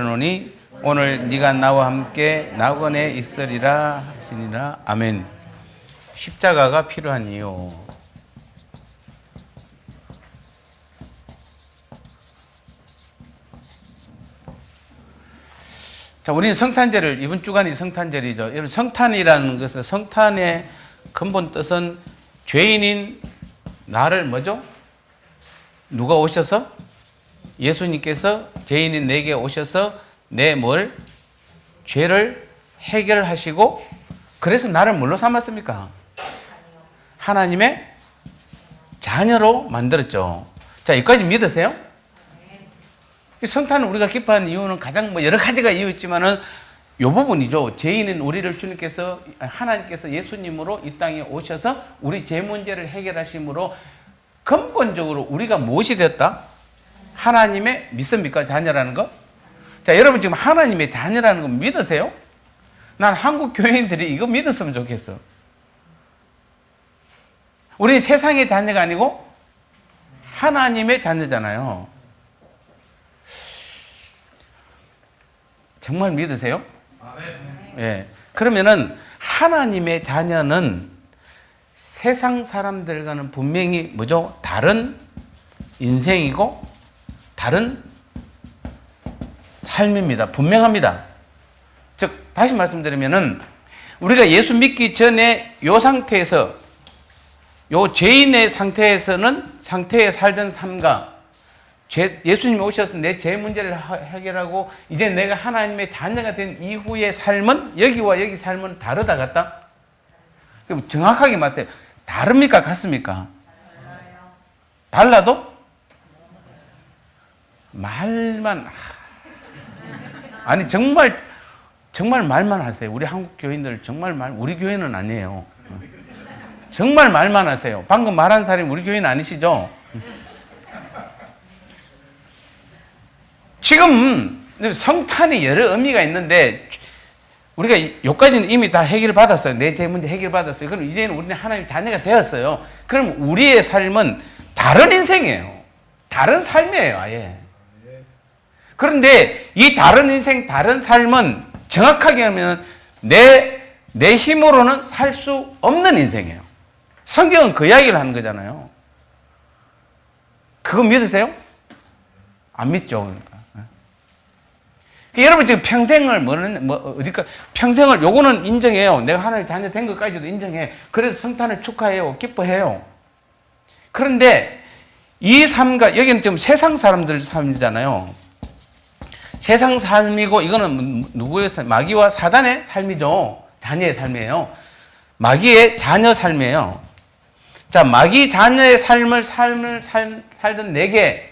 노니 오늘 네가 나와 함께 낙원에 있으리라 하시니라. 아멘. 십자가가 필요한 이유. 자, 우리는 성탄절을 이번 주간이 성탄절이죠. 여러분, 성탄이라는 것은 성탄의 근본 뜻은 죄인인 나를 뭐죠? 누가 오셔서? 예수님께서 죄인인 내게 오셔서 내 죄를 해결하시고, 그래서 나를 뭘로 삼았습니까? 하나님의 자녀로 만들었죠. 자, 여기까지 믿으세요? 성탄을 우리가 기뻐하는 이유는 가장 여러 가지가 이유 있지만은 요 부분이죠. 죄인인 우리를 주님께서, 하나님께서 예수님으로 이 땅에 오셔서 우리 죄 문제를 해결하심으로 근본적으로 우리가 무엇이 됐다? 하나님의 믿습니까? 자녀라는 거? 자, 여러분 지금 하나님의 자녀라는 거 믿으세요? 난 한국 교인들이 이거 믿었으면 좋겠어. 우리 세상의 자녀가 아니고 하나님의 자녀잖아요. 정말 믿으세요? 예. 그러면은 하나님의 자녀는 세상 사람들과는 분명히 뭐죠? 다른 인생이고 다른 삶입니다. 분명합니다. 즉, 다시 말씀드리면은 우리가 예수 믿기 전에 요 상태에서, 요 죄인의 상태에 살던 삶과 예수님이 오셔서 내 죄 문제를 해결하고 이제 내가 하나님의 자녀가 된 이후의 삶은, 여기와 여기 삶은 다르다 같다? 그럼 정확하게 말해요. 다릅니까? 같습니까? 달라도? 말만, 아니 정말 말만 하세요. 우리 한국 교인들 정말 우리 교회는 아니에요. 정말 말만 하세요. 방금 말한 사람이 우리 교회는 아니시죠? 지금 성탄이 여러 의미가 있는데 우리가 여기까지는 이미 다 해결받았어요. 내 죄 문제 해결받았어요. 그럼 이제는 우리는 하나님의 자녀가 되었어요. 그럼 우리의 삶은 다른 인생이에요. 다른 삶이에요, 아예. 그런데 이 다른 인생, 다른 삶은 정확하게 하면 내 힘으로는 살 수 없는 인생이에요. 성경은 그 이야기를 하는 거잖아요. 그거 믿으세요? 안 믿죠. 그러니까 여러분 지금 평생을 평생을 요거는 인정해요. 내가 하나님의 자녀 된 것까지도 인정해. 그래서 성탄을 축하해요. 기뻐해요. 그런데 이 삶과, 여기는 지금 세상 사람들 삶이잖아요. 세상 삶이고 이거는 누구의 삶? 마귀와 사단의 삶이죠. 자녀의 삶이에요. 마귀의 자녀 삶이에요. 자, 마귀 자녀의 삶을 살던 내게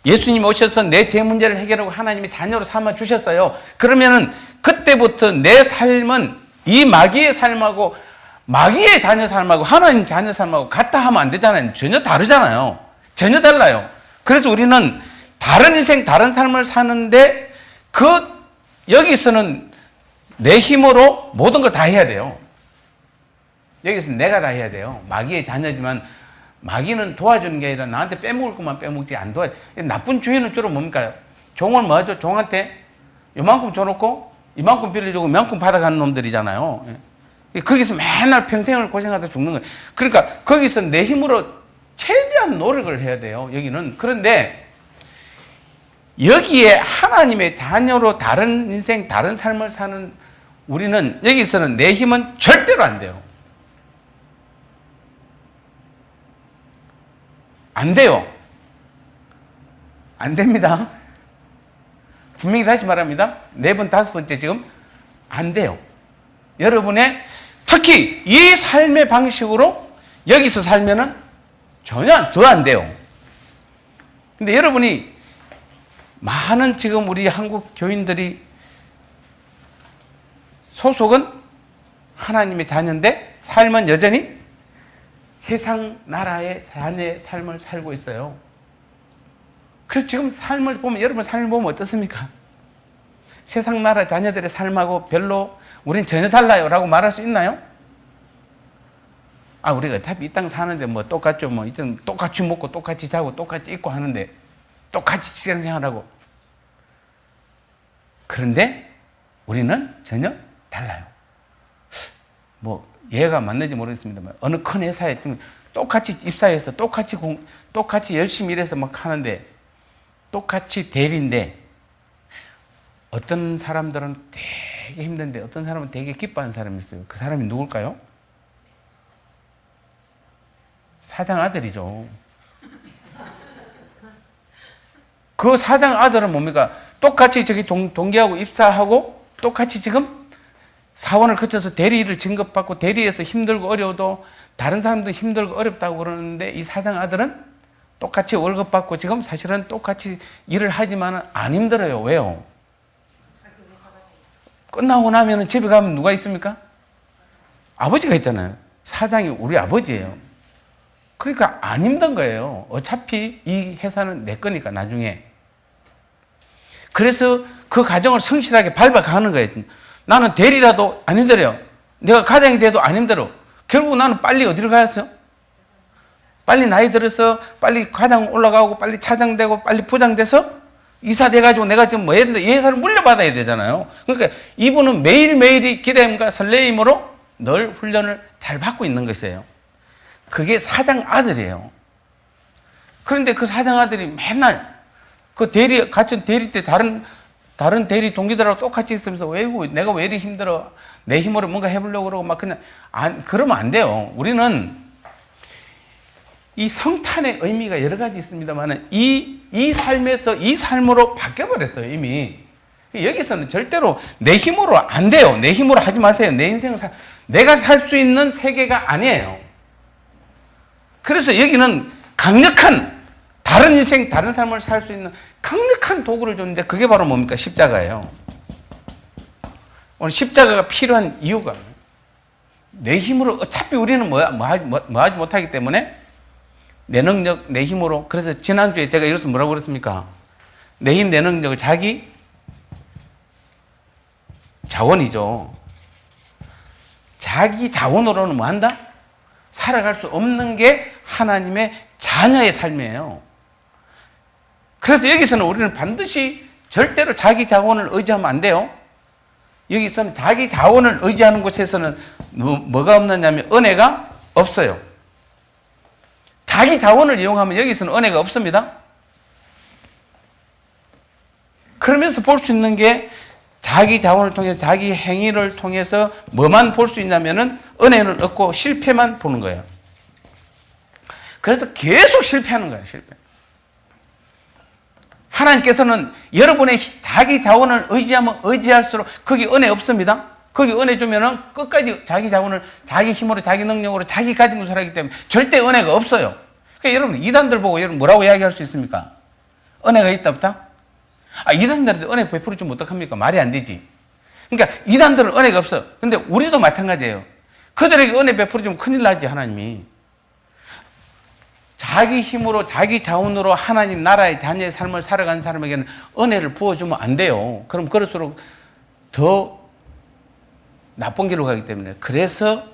예수님이 오셔서 내 죄 문제를 해결하고 하나님의 자녀로 삼아 주셨어요. 그러면은 그때부터 내 삶은 이 마귀의 삶하고 마귀의 자녀 삶하고 하나님 자녀 삶하고 같다 하면 안 되잖아요. 전혀 다르잖아요. 전혀 달라요. 그래서 우리는 다른 인생, 다른 삶을 사는데 여기서는 내 힘으로 모든 걸 다 해야 돼요. 여기서는 내가 다 해야 돼요. 마귀의 자녀지만 마귀는 도와주는 게 아니라 나한테 빼먹을 것만 빼먹지 안 도와줘. 나쁜 주인은 주로 뭡니까? 종을 뭐 하죠? 종한테 요만큼 줘놓고 이만큼 빌려주고 이만큼 받아가는 놈들이잖아요. 거기서 맨날 평생을 고생하다 죽는 거예요. 그러니까 거기서 내 힘으로 최대한 노력을 해야 돼요. 여기는. 그런데 여기에 하나님의 자녀로 다른 인생, 다른 삶을 사는 우리는 여기서는 내 힘은 절대로 안 돼요. 안 돼요. 안 됩니다. 분명히 다시 말합니다. 4번, 5번째 지금 안 돼요. 여러분의 특히 이 삶의 방식으로 여기서 살면은 전혀 더 안 돼요. 근데 여러분이 많은 지금 우리 한국 교인들이 소속은 하나님의 자녀인데 삶은 여전히 세상 나라의 자녀의 삶을 살고 있어요. 그래서 지금 삶을 보면, 여러분 삶을 보면 어떻습니까? 세상 나라 자녀들의 삶하고 별로 우린 전혀 달라요 라고 말할 수 있나요? 우리가 어차피 이 땅 사는데 뭐 똑같죠. 뭐 이제는 똑같이 먹고 똑같이 자고 똑같이 입고 하는데 똑같이 직장 생활하고. 그런데 우리는 전혀 달라요. 뭐 얘가 맞는지 모르겠습니다만 어느 큰 회사에 똑같이 입사해서 똑같이 열심히 일해서 막 하는데 똑같이 대리인데 어떤 사람들은 되게 힘든데 어떤 사람은 되게 기뻐하는 사람이 있어요. 그 사람이 누굴까요? 사장 아들이죠. 그 사장 아들은 뭡니까? 똑같이 저기 동기하고 입사하고 똑같이 지금 사원을 거쳐서 대리를 진급받고 대리에서 힘들고 어려워도 다른 사람도 힘들고 어렵다고 그러는데 이 사장 아들은 똑같이 월급 받고 지금 사실은 똑같이 일을 하지만 안 힘들어요. 왜요? 끝나고 나면 집에 가면 누가 있습니까? 아버지가 있잖아요. 사장이 우리 아버지예요. 그러니까 안 힘든 거예요. 어차피 이 회사는 내 거니까 나중에. 그래서 그 가정을 성실하게 밟아가는 거예요. 나는 대리라도 안 힘들어요. 내가 가장이 돼도 안 힘들어. 결국 나는 빨리 어디로 가야죠? 빨리 나이 들어서 빨리 과장 올라가고 빨리 차장 되고 빨리 부장 돼서 이사 돼가지고 내가 지금 뭐 해야 되는데 이 회사를 물려받아야 되잖아요. 그러니까 이분은 매일매일이 기대임과 설레임으로 늘 훈련을 잘 받고 있는 것이에요. 그게 사장 아들이에요. 그런데 그 사장 아들이 맨날 그 같은 대리 때 다른 대리 동기들하고 똑같이 있으면서 내가 왜 이리 힘들어? 내 힘으로 뭔가 해보려고 그러고 막 그냥 그러면 안 돼요. 우리는 이 성탄의 의미가 여러 가지 있습니다만 이 삶에서 이 삶으로 바뀌어버렸어요, 이미. 여기서는 절대로 내 힘으로 안 돼요. 내 힘으로 하지 마세요. 내 인생을 내가 살 수 있는 세계가 아니에요. 그래서 여기는 강력한 다른 인생, 다른 삶을 살 수 있는 강력한 도구를 줬는데 그게 바로 뭡니까? 십자가예요. 오늘 십자가가 필요한 이유가 내 힘으로 어차피 우리는 뭐 하지 못하기 때문에 내 능력, 내 힘으로. 그래서 지난주에 제가 이것을 뭐라고 그랬습니까? 내 힘, 내 능력을 자기 자원이죠. 자기 자원으로는 뭐 한다? 살아갈 수 없는 게 하나님의 자녀의 삶이에요. 그래서 여기서는 우리는 반드시 절대로 자기 자원을 의지하면 안 돼요. 여기서는 자기 자원을 의지하는 곳에서는 뭐가 없느냐면 은혜가 없어요. 자기 자원을 이용하면 여기서는 은혜가 없습니다. 그러면서 볼 수 있는 게 자기 자원을 통해서 자기 행위를 통해서 뭐만 볼 수 있냐면은 은혜는 없고 실패만 보는 거예요. 그래서 계속 실패하는 거예요, 실패. 하나님께서는 여러분의 자기 자원을 의지하면 의지할수록 거기 은혜 없습니다. 거기 은혜 주면은 끝까지 자기 자원을 자기 힘으로 자기 능력으로 자기 가진 것을 하기 때문에 절대 은혜가 없어요. 그러니까 여러분 이단들 보고 여러분 뭐라고 이야기할 수 있습니까? 은혜가 있다 없다? 이단들한테 은혜 베풀어 주면 어떡합니까? 말이 안 되지. 그러니까 이단들은 은혜가 없어. 근데 우리도 마찬가지예요. 그들에게 은혜 베풀어 주면 큰일 나지, 하나님이. 자기 힘으로 자기 자원으로 하나님 나라의 자녀의 삶을 살아가는 사람에게는 은혜를 부어주면 안 돼요. 그럼 그럴수록 더 나쁜 길로 가기 때문에. 그래서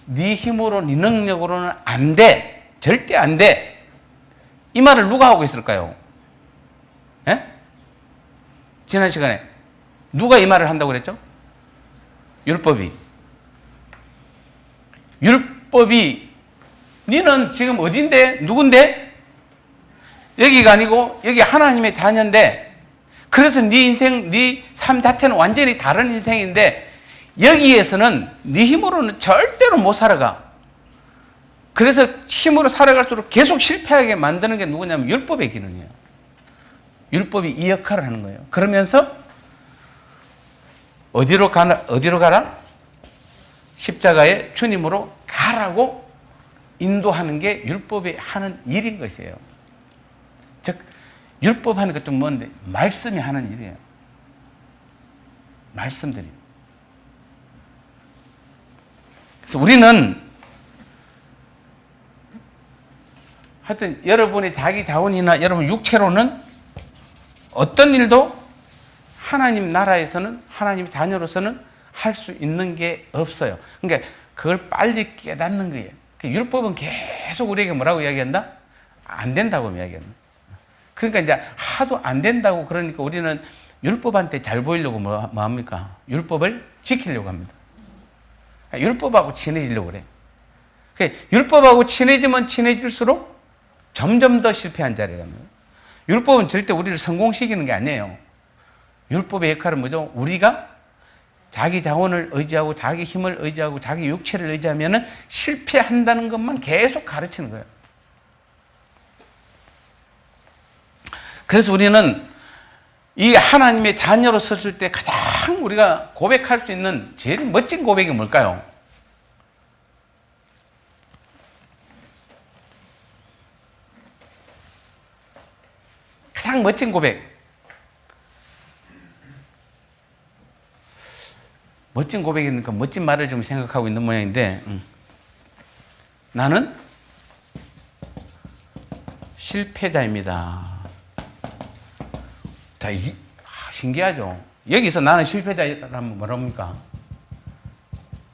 네 힘으로 네 능력으로는 안 돼. 절대 안 돼. 이 말을 누가 하고 있을까요? 예? 지난 시간에 누가 이 말을 한다고 그랬죠? 율법이. 율법이 너는 지금 어딘데? 누군데? 여기가 아니고 여기 하나님의 자녀인데, 그래서 네 인생, 네 삶 자체는 완전히 다른 인생인데 여기에서는 네 힘으로는 절대로 못 살아가. 그래서 힘으로 살아갈수록 계속 실패하게 만드는 게 누구냐면 율법의 기능이에요. 율법이 이 역할을 하는 거예요. 그러면서 어디로 가라? 십자가의 주님으로 가라고 인도하는 게 율법이 하는 일인 것이에요. 즉 율법 하는 것도 뭔데? 말씀이 하는 일이에요. 말씀들이. 그래서 우리는 하여튼 여러분의 자기 자원이나 여러분 육체로는 어떤 일도 하나님 나라에서는, 하나님 자녀로서는 할 수 있는 게 없어요. 그러니까 그걸 빨리 깨닫는 거예요. 율법은 계속 우리에게 뭐라고 이야기한다? 안 된다고 이야기한다. 그러니까 이제 하도 안 된다고 그러니까 우리는 율법한테 잘 보이려고 뭐 합니까? 율법을 지키려고 합니다. 율법하고 친해지려고 그래. 율법하고 친해지면 친해질수록 점점 더 실패한 자리라는 거예요. 율법은 절대 우리를 성공시키는 게 아니에요. 율법의 역할은 뭐죠? 우리가 자기 자원을 의지하고 자기 힘을 의지하고 자기 육체를 의지하면 실패한다는 것만 계속 가르치는 거예요. 그래서 우리는 이 하나님의 자녀로 섰을 때 가장 우리가 고백할 수 있는 제일 멋진 고백이 뭘까요? 가장 멋진 고백. 멋진 고백이니까 멋진 말을 좀 생각하고 있는 모양인데, 나는 실패자입니다. 자, 신기하죠? 여기서 나는 실패자라면 뭐랍니까?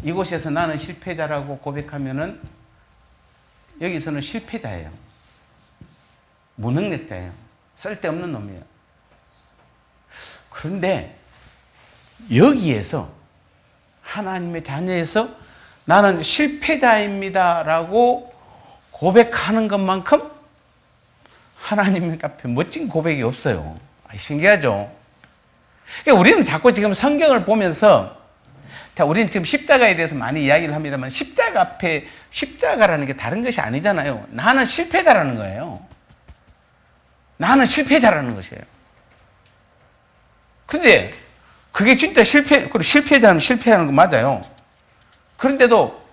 이곳에서 나는 실패자라고 고백하면은 여기서는 실패자예요. 무능력자예요. 쓸데없는 놈이에요. 그런데 여기에서 하나님의 자녀에서 나는 실패자입니다라고 고백하는 것만큼 하나님 앞에 멋진 고백이 없어요. 신기하죠? 그러니까 우리는 자꾸 지금 성경을 보면서, 자, 우리는 지금 십자가에 대해서 많이 이야기를 합니다만, 십자가 앞에 십자가라는 게 다른 것이 아니잖아요. 나는 실패자라는 거예요. 나는 실패자라는 것이에요. 그런데 그게 진짜 실패자는 실패하는 거 맞아요. 그런데도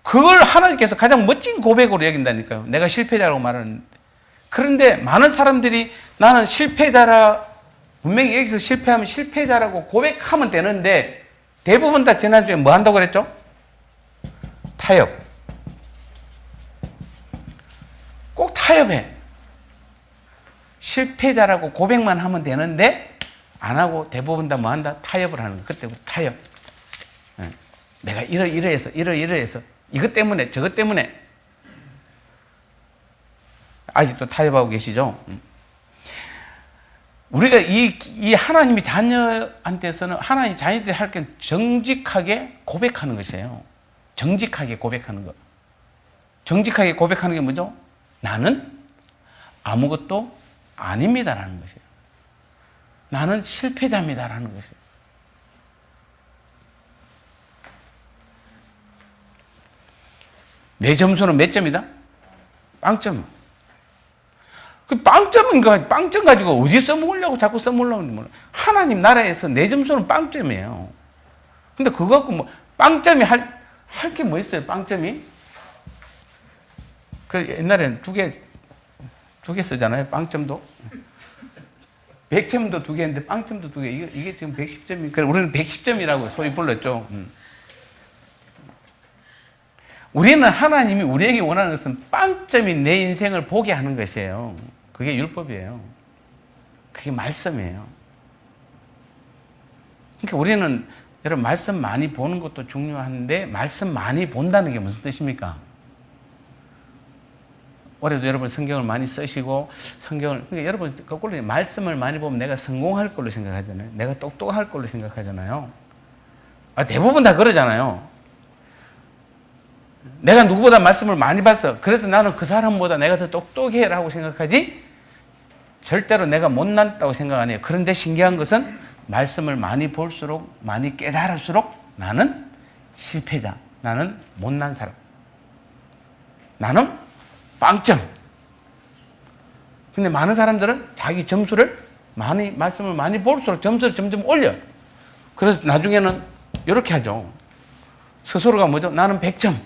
그걸 하나님께서 가장 멋진 고백으로 여긴다니까요. 내가 실패자라고 말하는데. 그런데 많은 사람들이 나는 실패자라, 분명히 여기서 실패하면 실패자라고 고백하면 되는데, 대부분 다 지난주에 뭐 한다고 그랬죠? 타협. 꼭 타협해. 실패자라고 고백만 하면 되는데 안 하고 대부분 다 뭐 한다? 타협을 하는 거예요. 그때부터 타협. 내가 이러해서 이것 때문에 저것 때문에. 아직도 타협하고 계시죠? 우리가 이 하나님의 자녀한테서는 하나님 자녀들이 할 게 정직하게 고백하는 것이에요. 정직하게 고백하는 것. 정직하게 고백하는 게 뭐죠? 나는 아무것도 아닙니다라는 것이에요. 나는 실패자입니다라는 것이에요. 내 점수는 몇 점이다? 빵점. 그 빵점 가지고 어디 써먹으려고 자꾸 써먹으려고 하는 거예요. 하나님 나라에서 내 점수는 빵점이에요. 근데 그거 갖고 뭐, 빵점이 할 게 뭐 있어요, 빵점이? 그 옛날에는 두 개 쓰잖아요, 빵점도. 100점도 2개인데 빵점도 2개. 이게 지금 110점이, 그래, 우리는 110점이라고 소위 불렀죠. 우리는 하나님이 우리에게 원하는 것은 빵점인 내 인생을 보게 하는 것이에요. 그게 율법이에요. 그게 말씀이에요. 그러니까 우리는 여러분 말씀 많이 보는 것도 중요한데 말씀 많이 본다는 게 무슨 뜻입니까? 올해도 여러분 성경을 많이 쓰시고 그러니까 여러분 거꾸로 말씀을 많이 보면 내가 성공할 걸로 생각하잖아요. 내가 똑똑할 걸로 생각하잖아요. 대부분 다 그러잖아요. 내가 누구보다 말씀을 많이 봤어. 그래서 나는 그 사람보다 내가 더 똑똑해라고 생각하지 절대로 내가 못났다고 생각 안 해요. 그런데 신기한 것은 말씀을 많이 볼수록 많이 깨달을수록 나는 실패자, 나는 못난 사람, 나는 빵점. 근데 많은 사람들은 자기 점수를 말씀을 많이 볼수록 점수를 점점 올려. 그래서 나중에는 이렇게 하죠. 스스로가 뭐죠? 나는 100점.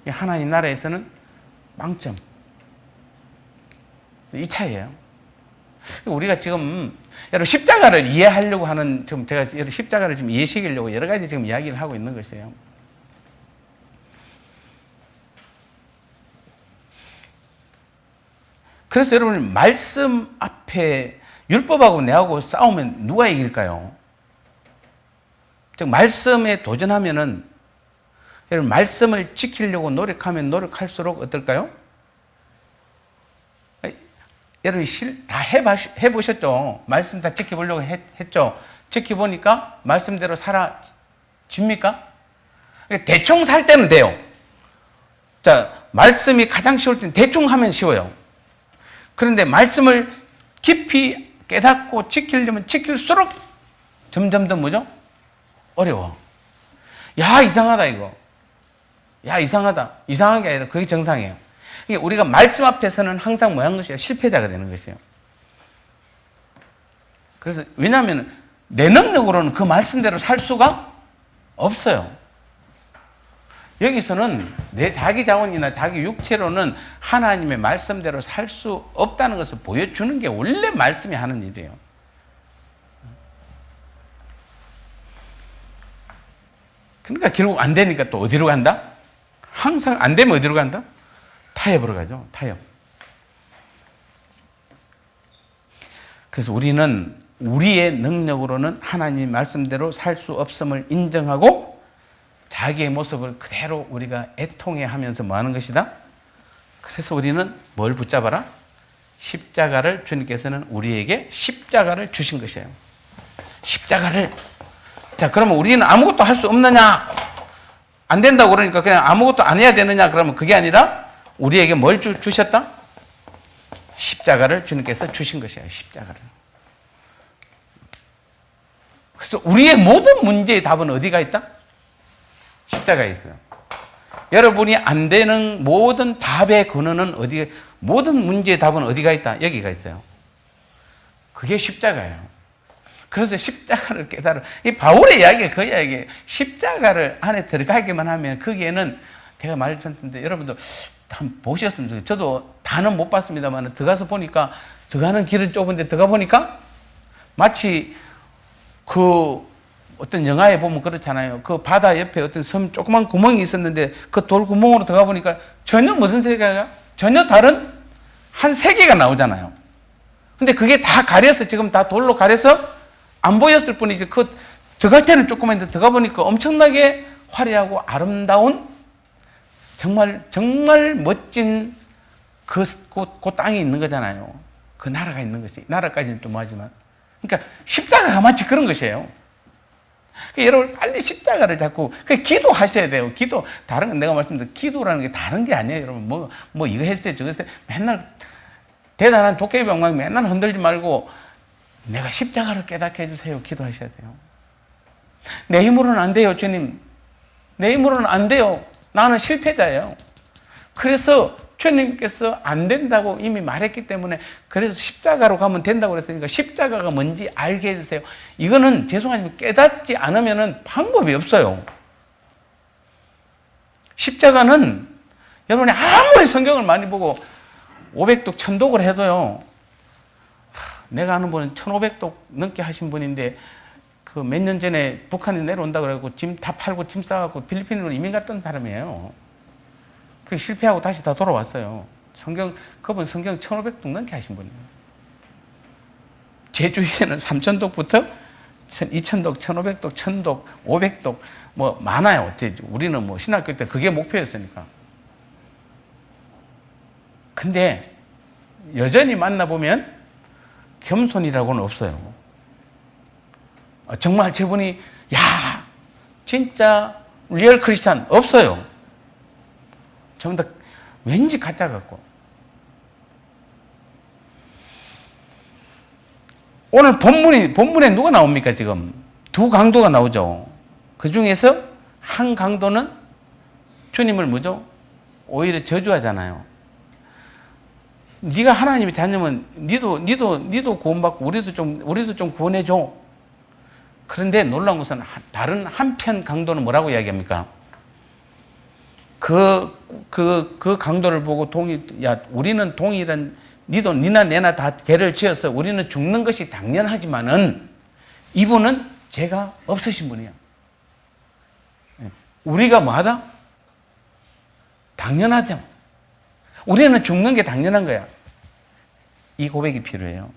하나님 나라에서는 빵점. 이 차이예요. 우리가 지금 여러분 십자가를 이해하려고 하는, 지금 제가 십자가를 좀 이해시키려고 여러 가지 지금 이야기를 하고 있는 것이에요. 그래서 여러분 말씀 앞에 율법하고 내하고 싸우면 누가 이길까요? 즉 말씀에 도전하면은 여러분 말씀을 지키려고 노력하면 노력할수록 어떨까요? 여러분 다 해보셨죠? 말씀 다 지켜보려고 했죠? 지켜보니까 말씀대로 살아집니까? 대충 살 때는 돼요. 자, 말씀이 가장 쉬울 때는 대충 하면 쉬워요. 그런데 말씀을 깊이 깨닫고 지키려면 지킬수록 점점 더 뭐죠? 어려워. 야, 이상하다, 이거. 야, 이상하다. 이상한 게 아니라 그게 정상이에요. 그러니까 우리가 말씀 앞에서는 항상 뭐 한 것이야? 실패자가 되는 것이에요. 그래서, 왜냐하면 내 능력으로는 그 말씀대로 살 수가 없어요. 여기서는 내 자기 자원이나 자기 육체로는 하나님의 말씀대로 살 수 없다는 것을 보여주는 게 원래 말씀이 하는 일이에요. 그러니까 결국 안 되니까 또 어디로 간다? 항상 안 되면 어디로 간다? 타협으로 가죠. 타협. 그래서 우리는 우리의 능력으로는 하나님의 말씀대로 살 수 없음을 인정하고 자기의 모습을 그대로 우리가 애통해 하면서 뭐 하는 것이다? 그래서 우리는 뭘 붙잡아라? 십자가를 주님께서는 우리에게 십자가를 주신 것이에요. 십자가를. 자, 그러면 우리는 아무것도 할 수 없느냐? 안 된다고 그러니까 그냥 아무것도 안 해야 되느냐? 그러면 그게 아니라 우리에게 뭘 주셨다? 십자가를 주님께서 주신 것이에요. 십자가를. 그래서 우리의 모든 문제의 답은 어디가 있다? 십자가에 있어요. 여러분이 안 되는 모든 답의 근원은 어디에, 모든 문제의 답은 어디가 있다? 여기가 있어요. 그게 십자가예요. 그래서 십자가를 깨달아. 이 바울의 이야기가 그 이야기예요. 십자가를 안에 들어가기만 하면 거기에는 제가 말씀드렸는데 여러분도 한번 보셨으면 좋겠어요. 저도 다는 못 봤습니다만 들어가서 보니까 들어가는 길은 좁은데 들어가 보니까 마치 그 어떤 영화에 보면 그렇잖아요. 그 바다 옆에 어떤 섬 조그만 구멍이 있었는데 그 돌 구멍으로 들어가 보니까 전혀 무슨 세계가 전혀 다른 한 세계가 나오잖아요. 근데 그게 다 가려서 지금 다 돌로 가려서 안 보였을 뿐이지 그 들어갈 때는 조그만데 들어가 보니까 엄청나게 화려하고 아름다운 정말 멋진 그 땅이 있는 거잖아요. 그 나라가 있는 것이. 나라까지는 좀 뭐하지만. 그러니까 십자가가 마치 그런 것이에요. 그러니까 여러분 빨리 십자가를 잡고 기도하셔야 돼요. 기도 다른 건 내가 말씀드린 기도라는 게 다른 게 아니에요. 여러분 뭐 이거 해주세요 저거 해주세요. 맨날 대단한 도깨비방망이 맨날 흔들지 말고 내가 십자가를 깨닫게 해주세요. 기도하셔야 돼요. 내 힘으로는 안 돼요, 주님. 내 힘으로는 안 돼요. 나는 실패자예요. 그래서 주님께서 안 된다고 이미 말했기 때문에 그래서 십자가로 가면 된다고 그랬으니까 십자가가 뭔지 알게 해주세요. 이거는 죄송하지만 깨닫지 않으면 방법이 없어요. 십자가는 여러분이 아무리 성경을 많이 보고 500독, 1000독을 해도요. 내가 아는 분은 1500독 넘게 하신 분인데 그 몇 년 전에 북한에 내려온다 그러고 짐 다 팔고 짐 싸갖고 필리핀으로 이민 갔던 사람이에요. 그 실패하고 다시 다 돌아왔어요. 그분 성경 1500독 넘게 하신 분이에요. 제 주위에는 3000독부터 2000독, 1500독, 1000독, 500독 뭐 많아요. 우리는 뭐 신학교 때 그게 목표였으니까. 근데 여전히 만나보면 겸손이라고는 없어요. 정말 저분이 야 진짜 리얼 크리스찬 없어요. 전부 다 왠지 가짜 같고. 오늘 본문에 누가 나옵니까 지금? 두 강도가 나오죠. 그 중에서 한 강도는 주님을 뭐죠? 오히려 저주하잖아요. 네가 하나님의 자녀면 니도 구원받고 우리도 좀 구원해줘. 그런데 놀라운 것은 다른 한편 강도는 뭐라고 이야기합니까? 그 강도를 보고 우리는 동일한 니나 내나 다 죄를 지어서 우리는 죽는 것이 당연하지만은 이분은 죄가 없으신 분이야. 우리가 뭐하다? 당연하죠. 우리는 죽는 게 당연한 거야. 이 고백이 필요해요.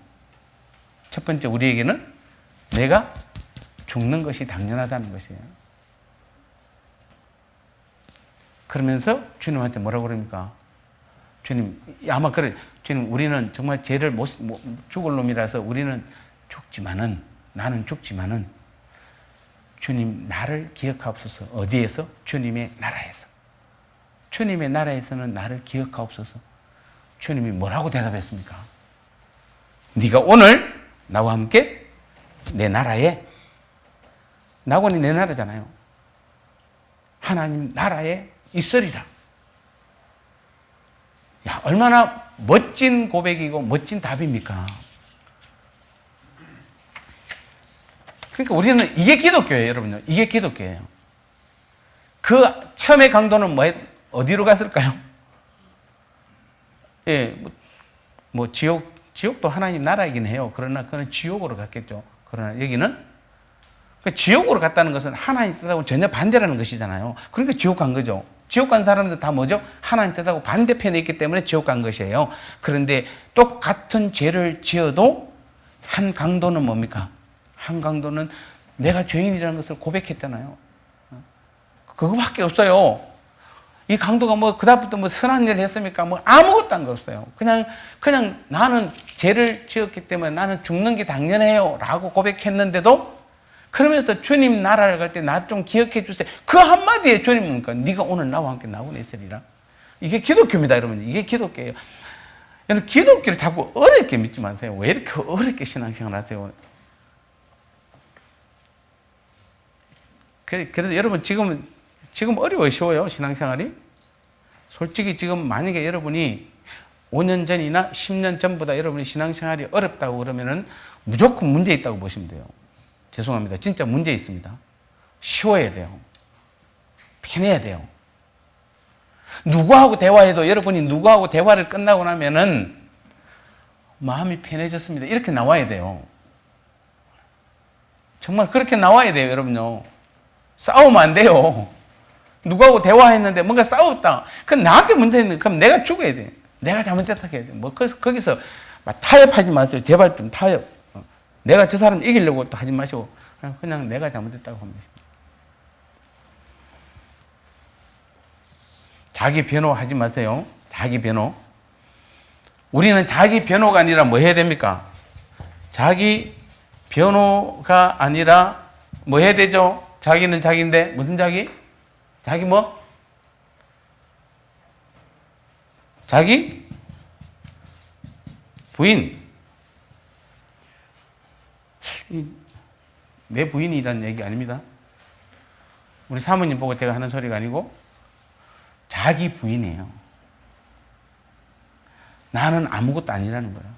첫 번째, 우리에게는 내가 죽는 것이 당연하다는 것이에요. 그러면서 주님한테 뭐라고 그럽니까? 주님, 아마 그래. 주님, 우리는 정말 죄를 죽을 놈이라서 우리는 죽지만은, 나는 죽지만은, 주님, 나를 기억하옵소서. 어디에서? 주님의 나라에서. 주님의 나라에서는 나를 기억하옵소서. 주님이 뭐라고 대답했습니까? 네가 오늘 나와 함께 내 나라에, 낙원이 내 나라잖아요. 하나님 나라에 있으리라. 야, 얼마나 멋진 고백이고 멋진 답입니까? 그러니까 우리는 이게 기독교예요, 여러분요. 이게 기독교예요. 그 처음의 강도는 어디로 갔을까요? 예, 지옥도 하나님 나라이긴 해요. 그러나 그는 지옥으로 갔겠죠. 그러나 여기는 지옥으로 갔다는 것은 하나님 뜻하고 전혀 반대라는 것이잖아요. 그러니까 지옥 간 거죠. 지옥 간 사람들 다 뭐죠? 하나님 뜻하고 반대편에 있기 때문에 지옥 간 것이에요. 그런데 똑같은 죄를 지어도 한 강도는 뭡니까? 한 강도는 내가 죄인이라는 것을 고백했잖아요. 그거밖에 없어요. 이 강도가 그다음부터 선한 일을 했습니까? 아무것도 한 거 없어요. 그냥 나는 죄를 지었기 때문에 나는 죽는 게 당연해요. 라고 고백했는데도 그러면서 주님 나라를 갈 때 나 좀 기억해 주세요. 그 한마디에 주님 뭡니까? 네가 오늘 나와 함께 나오고 있으리라. 이게 기독교입니다, 여러분. 이게 기독교예요. 여러분, 기독교를 자꾸 어렵게 믿지 마세요. 왜 이렇게 어렵게 신앙생활 하세요? 그래서 여러분 지금 어려워요, 쉬워요, 신앙생활이? 솔직히 지금 만약에 여러분이 5년 전이나 10년 전보다 여러분이 신앙생활이 어렵다고 그러면은 무조건 문제 있다고 보시면 돼요. 죄송합니다. 진짜 문제 있습니다. 쉬워야 돼요. 편해야 돼요. 누구하고 대화해도 여러분이 누구하고 대화를 끝나고 나면은 마음이 편해졌습니다. 이렇게 나와야 돼요. 정말 그렇게 나와야 돼요, 여러분요. 싸우면 안 돼요. 누구하고 대화했는데 뭔가 싸웠다. 그럼 나한테 문제 있는, 그럼 내가 죽어야 돼. 내가 잘못했다 해야 돼. 거기서 타협하지 마세요. 제발 좀 타협. 내가 저 사람 이기려고 또 하지 마시고, 그냥 내가 잘못했다고 하면 됩니다. 자기 변호하지 마세요. 자기 변호. 우리는 자기 변호가 아니라 뭐 해야 됩니까? 자기 변호가 아니라 뭐 해야 되죠? 자기는 자기인데, 무슨 자기? 자기 뭐? 자기? 부인. 내 부인이라는 얘기 아닙니다. 우리 사모님 보고 제가 하는 소리가 아니고 자기 부인이에요. 나는 아무것도 아니라는 거예요.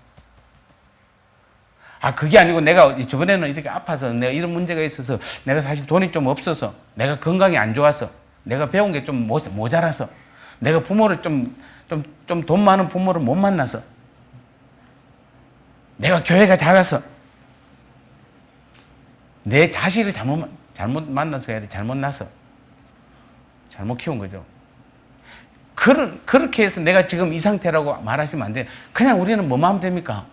그게 아니고 내가 저번에는 이렇게 아파서 내가 이런 문제가 있어서 내가 사실 돈이 좀 없어서 내가 건강이 안 좋아서 내가 배운 게 좀 모자라서 내가 부모를 좀 돈 많은 부모를 못 만나서 내가 교회가 작아서 내 자식을 잘못 만나서 잘못 나서 잘못 키운 거죠. 그렇게 해서 내가 지금 이 상태라고 말하시면 안 돼요. 그냥 우리는 뭐만 하면 됩니까?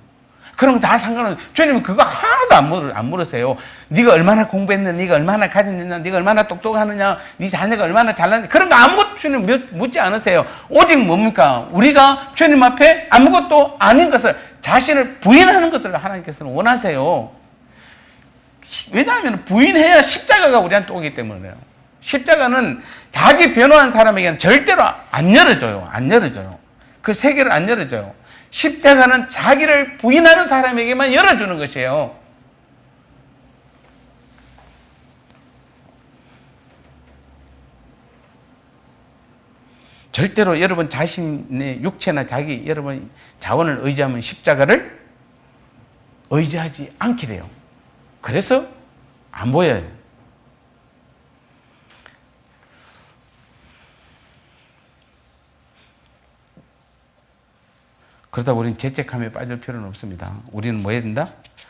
그런 거 다 상관은, 주님은 그거 하나도 안 물으세요. 네가 얼마나 공부했느냐, 네가 얼마나 가졌느냐, 네가 얼마나 똑똑하느냐, 네 자녀가 얼마나 잘났느냐, 그런 거 아무것도 주님 묻지 않으세요. 오직 뭡니까? 우리가 주님 앞에 아무것도 아닌 것을, 자신을 부인하는 것을 하나님께서는 원하세요. 왜냐하면 부인해야 십자가가 우리한테 오기 때문에 그래요. 십자가는 자기 변호한 사람에게는 절대로 안 열어줘요. 안 열어줘요. 그 세계를 안 열어줘요. 십자가는 자기를 부인하는 사람에게만 열어주는 것이에요. 절대로 여러분 자신의 육체나 여러분 자원을 의지하면 십자가를 의지하지 않게 돼요. 그래서 안 보여요. 그러다 우리는 죄책감에 빠질 필요는 없습니다. 우리는 뭐 해야 된다?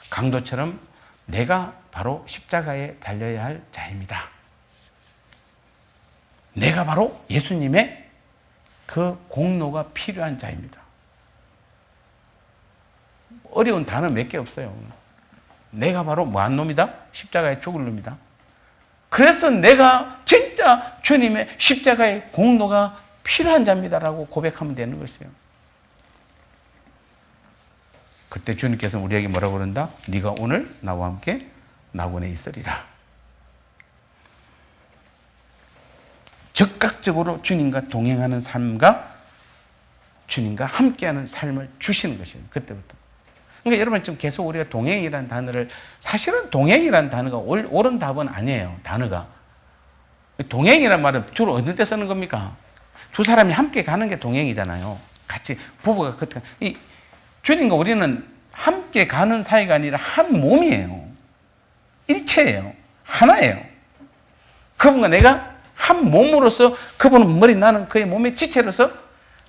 강도처럼 내가 바로 십자가에 달려야 할 자입니다. 내가 바로 예수님의 그 공로가 필요한 자입니다. 어려운 단어 몇 개 없어요. 내가 바로 뭐한 놈이다? 십자가에 죽을 놈이다. 그래서 내가 진짜 주님의 십자가의 공로가 필요한 자입니다라고 고백하면 되는 것이에요. 그때 주님께서는 우리에게 뭐라고 그런다? 네가 오늘 나와 함께 낙원에 있으리라. 적극적으로 주님과 동행하는 삶과 주님과 함께하는 삶을 주시는 것이에요. 그때부터. 그러니까 여러분 지금 계속 우리가 동행이라는 단어를, 사실은 동행이라는 단어가 옳은 답은 아니에요. 단어가. 동행이라는 말은 주로 어느 때 쓰는 겁니까? 두 사람이 함께 가는 게 동행이잖아요. 같이 부부가 이 주님과 우리는 함께 가는 사이가 아니라 한 몸이에요. 일체예요. 하나예요. 그분과 내가 한 몸으로서, 그분은 머리, 나는 그의 몸의 지체로서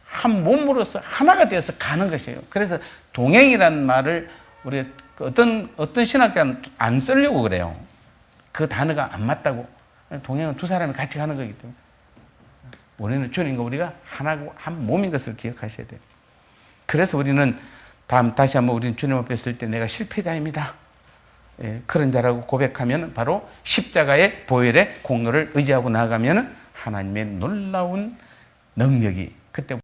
한 몸으로서 하나가 되어서 가는 것이에요. 그래서 동행이라는 말을 우리 어떤 신학자는 안 쓰려고 그래요. 그 단어가 안 맞다고. 동행은 두 사람이 같이 가는 거기 때문에. 우리는 주님과 우리가 하나고 한 몸인 것을 기억하셔야 돼요. 그래서 우리는 다시 한번 우리는 주님 앞에 설 때 내가 실패자입니다. 예, 그런 자라고 고백하면 바로 십자가의 보혈의 공로를 의지하고 나아가면 하나님의 놀라운 능력이 그때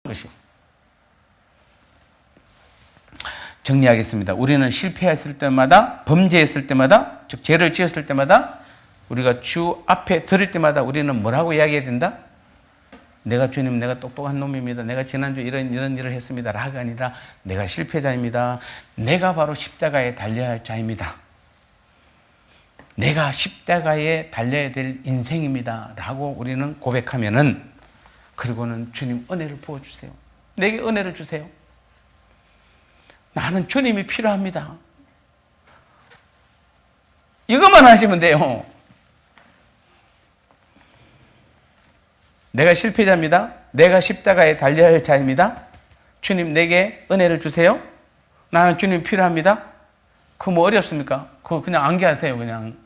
것이. 정리하겠습니다. 우리는 실패했을 때마다, 범죄했을 때마다, 즉 죄를 지었을 때마다, 우리가 주 앞에 들을 때마다 우리는 뭐라고 이야기해야 된다? 내가 주님, 내가 똑똑한 놈입니다. 내가 지난주 이런 일을 했습니다. 라가 아니라 내가 실패자입니다. 내가 바로 십자가에 달려야 할 자입니다. 내가 십자가에 달려야 될 인생입니다. 라고 우리는 고백하면은, 그리고는 주님 은혜를 부어주세요. 내게 은혜를 주세요. 나는 주님이 필요합니다. 이것만 하시면 돼요. 내가 실패자입니다. 내가 십자가에 달려야 할 자입니다. 주님 내게 은혜를 주세요. 나는 주님 필요합니다. 그거 뭐 어렵습니까? 그거 그냥 암기하세요. 그냥.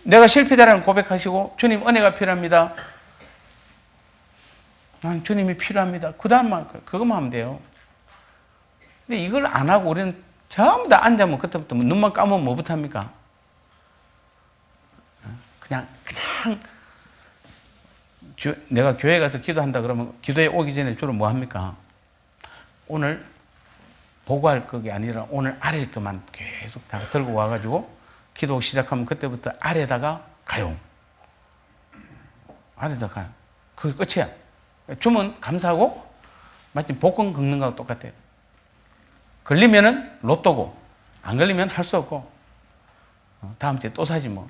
내가 실패자라는 고백하시고 주님 은혜가 필요합니다. 난 주님이 필요합니다. 그 다음만 그것만 하면 돼요. 근데 이걸 안 하고 우리는 전부 다 앉으면 그때부터 눈만 감으면 뭐부터 합니까? 그냥 내가 교회 가서 기도한다 그러면 기도에 오기 전에 주로 뭐 합니까? 오늘 보고할 그게 아니라 오늘 아래일 것만 계속 다 들고 와가지고 기도 시작하면 그때부터 아래다가 가요. 아래다가 가요. 그게 끝이야. 주면 감사하고 마치 복권 긁는 거하고 똑같아요. 걸리면은 로또고 안 걸리면 할 수 없고 다음 주에 또 사지 뭐.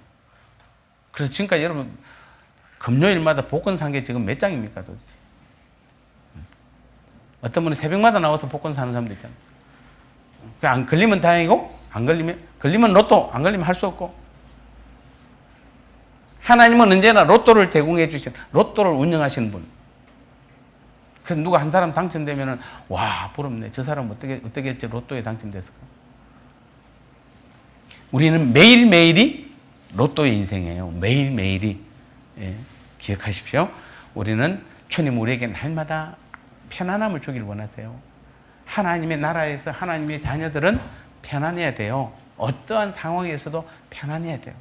그래서 지금까지 여러분 금요일마다 복권 산 게 지금 몇 장입니까 도대체? 어떤 분은 새벽마다 나와서 복권 사는 사람도 있잖아요. 안 걸리면 다행이고 안 걸리면 로또, 안 걸리면 할 수 없고. 하나님은 언제나 로또를 제공해 주신, 로또를 운영하시는 분. 그래서 누가 한 사람 당첨되면은 와 부럽네. 저 사람 어떻게 했지 로또에 당첨됐을까? 우리는 매일매일이 로또의 인생이에요. 매일매일이. 예, 기억하십시오. 우리는 주님 우리에게 날마다 편안함을 주길 원하세요. 하나님의 나라에서 하나님의 자녀들은 편안해야 돼요. 어떠한 상황에서도 편안해야 돼요.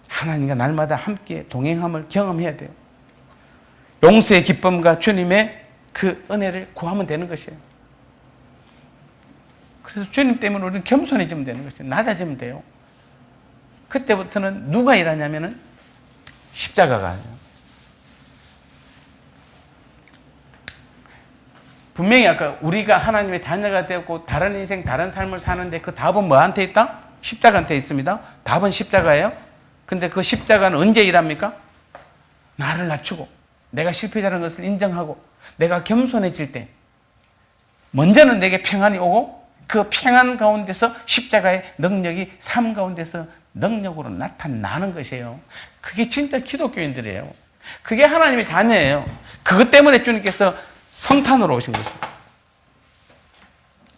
하나님과 날마다 함께 동행함을 경험해야 돼요. 용서의 기쁨과 주님의 그 은혜를 구하면 되는 것이에요. 그래서 주님 때문에 우리는 겸손해지면 되는 것이에요. 낮아지면 돼요. 그때부터는 누가 일하냐면은 십자가가. 분명히 아까 우리가 하나님의 자녀가 되었고 다른 인생, 다른 삶을 사는데 그 답은 뭐한테 있다? 십자가한테 있습니다. 답은 십자가예요. 근데 그 십자가는 언제 일합니까? 나를 낮추고 내가 실패자라는 것을 인정하고 내가 겸손해질 때 먼저는 내게 평안이 오고 그 평안 가운데서 십자가의 능력이 삶 가운데서 능력으로 나타나는 것이에요. 그게 진짜 기독교인들이에요. 그게 하나님의 자녀예요. 그것 때문에 주님께서 성탄으로 오신 것이에요.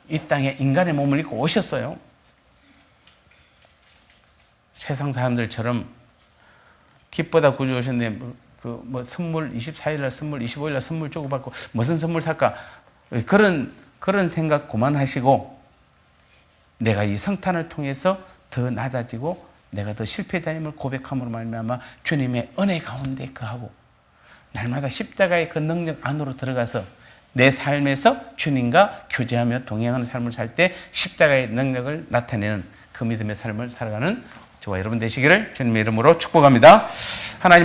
이 땅에 인간의 몸을 입고 오셨어요. 세상 사람들처럼 기쁘다 구주 오셨는데 선물 24일날 선물 25일날 선물 주고받고 무슨 선물 살까 그런 생각 그만하시고 내가 이 성탄을 통해서 더 낮아지고 내가 더 실패자임을 고백함으로 말미암아 주님의 은혜 가운데 거하고 날마다 십자가의 그 능력 안으로 들어가서 내 삶에서 주님과 교제하며 동행하는 삶을 살 때 십자가의 능력을 나타내는 그 믿음의 삶을 살아가는 저와 여러분 되시기를 주님의 이름으로 축복합니다. 하나님